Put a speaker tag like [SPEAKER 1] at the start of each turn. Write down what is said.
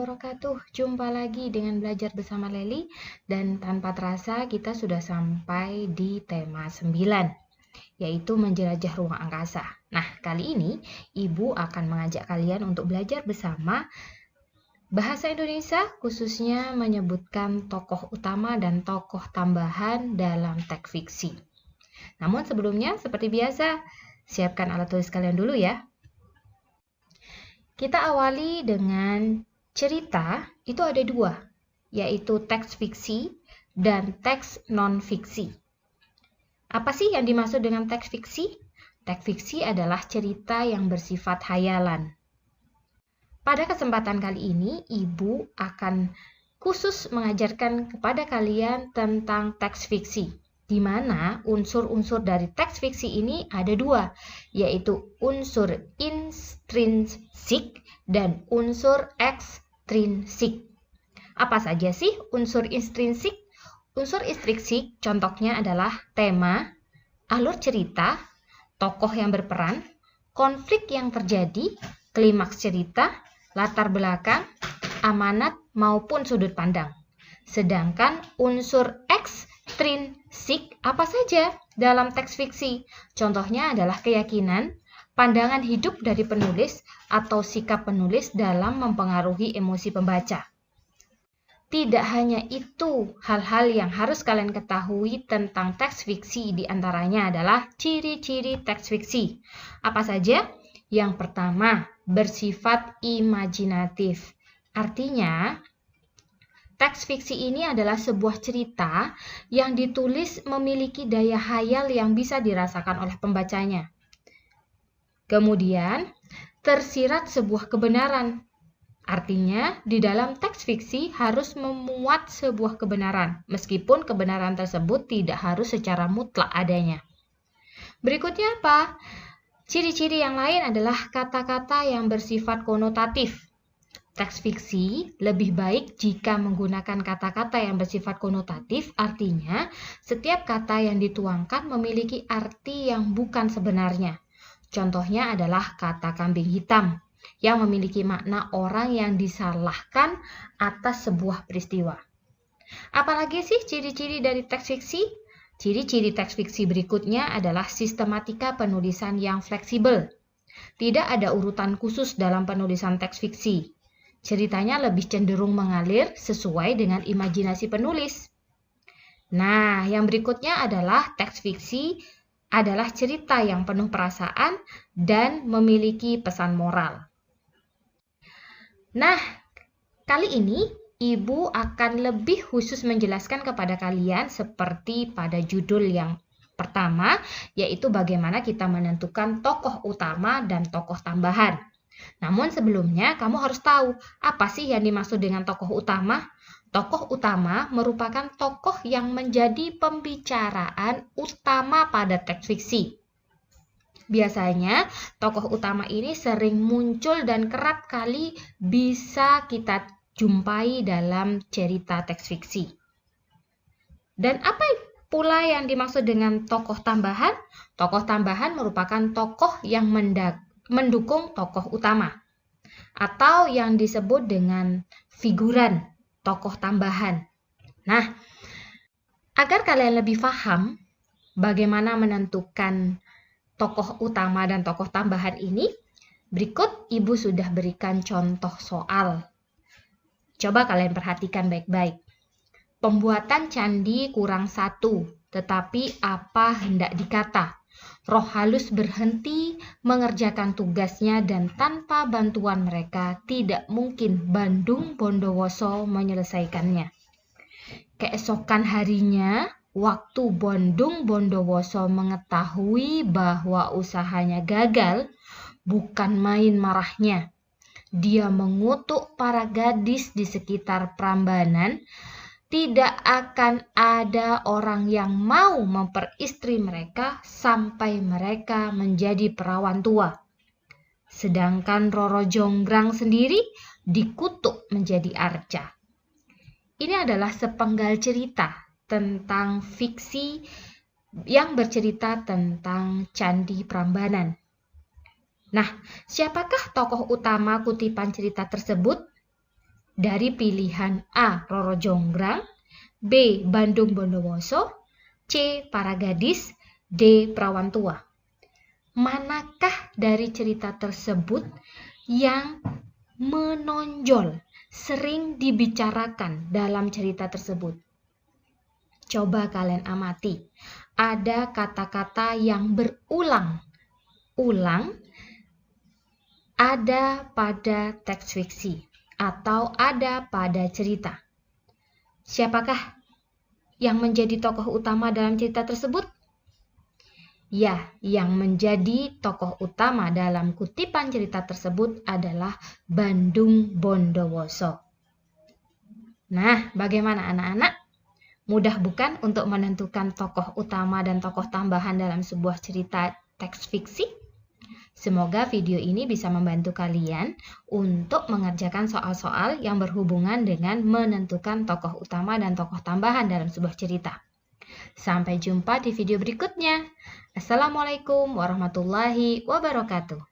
[SPEAKER 1] wabarakatuh. Jumpa lagi dengan Belajar Bersama Leli, dan tanpa terasa kita sudah sampai di tema 9, yaitu menjelajah ruang angkasa. Nah, kali ini Ibu akan mengajak kalian untuk belajar bersama bahasa Indonesia, khususnya menyebutkan tokoh utama dan tokoh tambahan dalam teks fiksi. Namun sebelumnya, seperti biasa, siapkan alat tulis kalian dulu ya. Kita awali dengan cerita, itu ada dua, yaitu teks fiksi dan teks non-fiksi. Apa sih yang dimaksud dengan teks fiksi? Teks fiksi adalah cerita yang bersifat hayalan. Pada kesempatan kali ini, Ibu akan khusus mengajarkan kepada kalian tentang teks fiksi, di mana unsur-unsur dari teks fiksi ini ada dua, yaitu unsur intrinsik dan unsur ekstrinsik. Apa saja sih unsur intrinsik? Unsur intrinsik contohnya adalah tema, alur cerita, tokoh yang berperan, konflik yang terjadi, klimaks cerita, latar belakang, amanat maupun sudut pandang. Sedangkan unsur ekstrinsik apa saja dalam teks fiksi? Contohnya adalah keyakinan, pandangan hidup dari penulis atau sikap penulis dalam mempengaruhi emosi pembaca. Tidak hanya itu, hal-hal yang harus kalian ketahui tentang teks fiksi diantaranya adalah ciri-ciri teks fiksi. Apa saja? Yang pertama, bersifat imajinatif. Artinya, teks fiksi ini adalah sebuah cerita yang ditulis memiliki daya hayal yang bisa dirasakan oleh pembacanya. Kemudian, tersirat sebuah kebenaran. Artinya, di dalam teks fiksi harus memuat sebuah kebenaran, meskipun kebenaran tersebut tidak harus secara mutlak adanya. Berikutnya apa? Ciri-ciri yang lain adalah kata-kata yang bersifat konotatif. Teks fiksi lebih baik jika menggunakan kata-kata yang bersifat konotatif, artinya setiap kata yang dituangkan memiliki arti yang bukan sebenarnya. Contohnya adalah kata kambing hitam, yang memiliki makna orang yang disalahkan atas sebuah peristiwa. Apalagi sih ciri-ciri dari teks fiksi? Ciri-ciri teks fiksi berikutnya adalah sistematika penulisan yang fleksibel. Tidak ada urutan khusus dalam penulisan teks fiksi. Ceritanya lebih cenderung mengalir sesuai dengan imajinasi penulis. Nah, yang berikutnya adalah teks fiksi adalah cerita yang penuh perasaan dan memiliki pesan moral. Nah, kali ini Ibu akan lebih khusus menjelaskan kepada kalian seperti pada judul yang pertama, yaitu bagaimana kita menentukan tokoh utama dan tokoh tambahan. Namun sebelumnya kamu harus tahu apa sih yang dimaksud dengan tokoh utama? Tokoh utama merupakan tokoh yang menjadi pembicaraan utama pada teks fiksi. Biasanya, tokoh utama ini sering muncul dan kerap kali bisa kita jumpai dalam cerita teks fiksi. Dan apa pula yang dimaksud dengan tokoh tambahan? Tokoh tambahan merupakan tokoh yang mendukung tokoh utama, atau yang disebut dengan figuran tokoh tambahan. Nah, agar kalian lebih paham bagaimana menentukan tokoh utama dan tokoh tambahan ini, berikut Ibu sudah berikan contoh soal. Coba kalian perhatikan baik-baik. Pembuatan candi kurang satu, tetapi apa hendak dikata? Roh halus berhenti mengerjakan tugasnya dan tanpa bantuan mereka tidak mungkin Bandung Bondowoso menyelesaikannya. Keesokan harinya, waktu Bandung Bondowoso mengetahui bahwa usahanya gagal, bukan main marahnya. Dia mengutuk para gadis di sekitar Prambanan. Tidak akan ada orang yang mau memperistri mereka sampai mereka menjadi perawan tua. Sedangkan Roro Jonggrang sendiri dikutuk menjadi arca. Ini adalah sepenggal cerita tentang fiksi yang bercerita tentang Candi Prambanan. Nah, siapakah tokoh utama kutipan cerita tersebut? dari pilihan A. Roro Jonggrang, B. Bandung Bondowoso, C. Para Gadis, D. Perawan Tua. Manakah dari cerita tersebut yang menonjol, sering dibicarakan dalam cerita tersebut? Coba kalian amati. Ada kata-kata yang berulang-ulang ada pada teks fiksi atau ada pada cerita. Siapakah yang menjadi tokoh utama dalam cerita tersebut? Ya, yang menjadi tokoh utama dalam kutipan cerita tersebut adalah Bandung Bondowoso. Nah, bagaimana anak-anak? Mudah bukan untuk menentukan tokoh utama dan tokoh tambahan dalam sebuah cerita teks fiksi? Semoga video ini bisa membantu kalian untuk mengerjakan soal-soal yang berhubungan dengan menentukan tokoh utama dan tokoh tambahan dalam sebuah cerita. Sampai jumpa di video berikutnya. Assalamualaikum warahmatullahi wabarakatuh.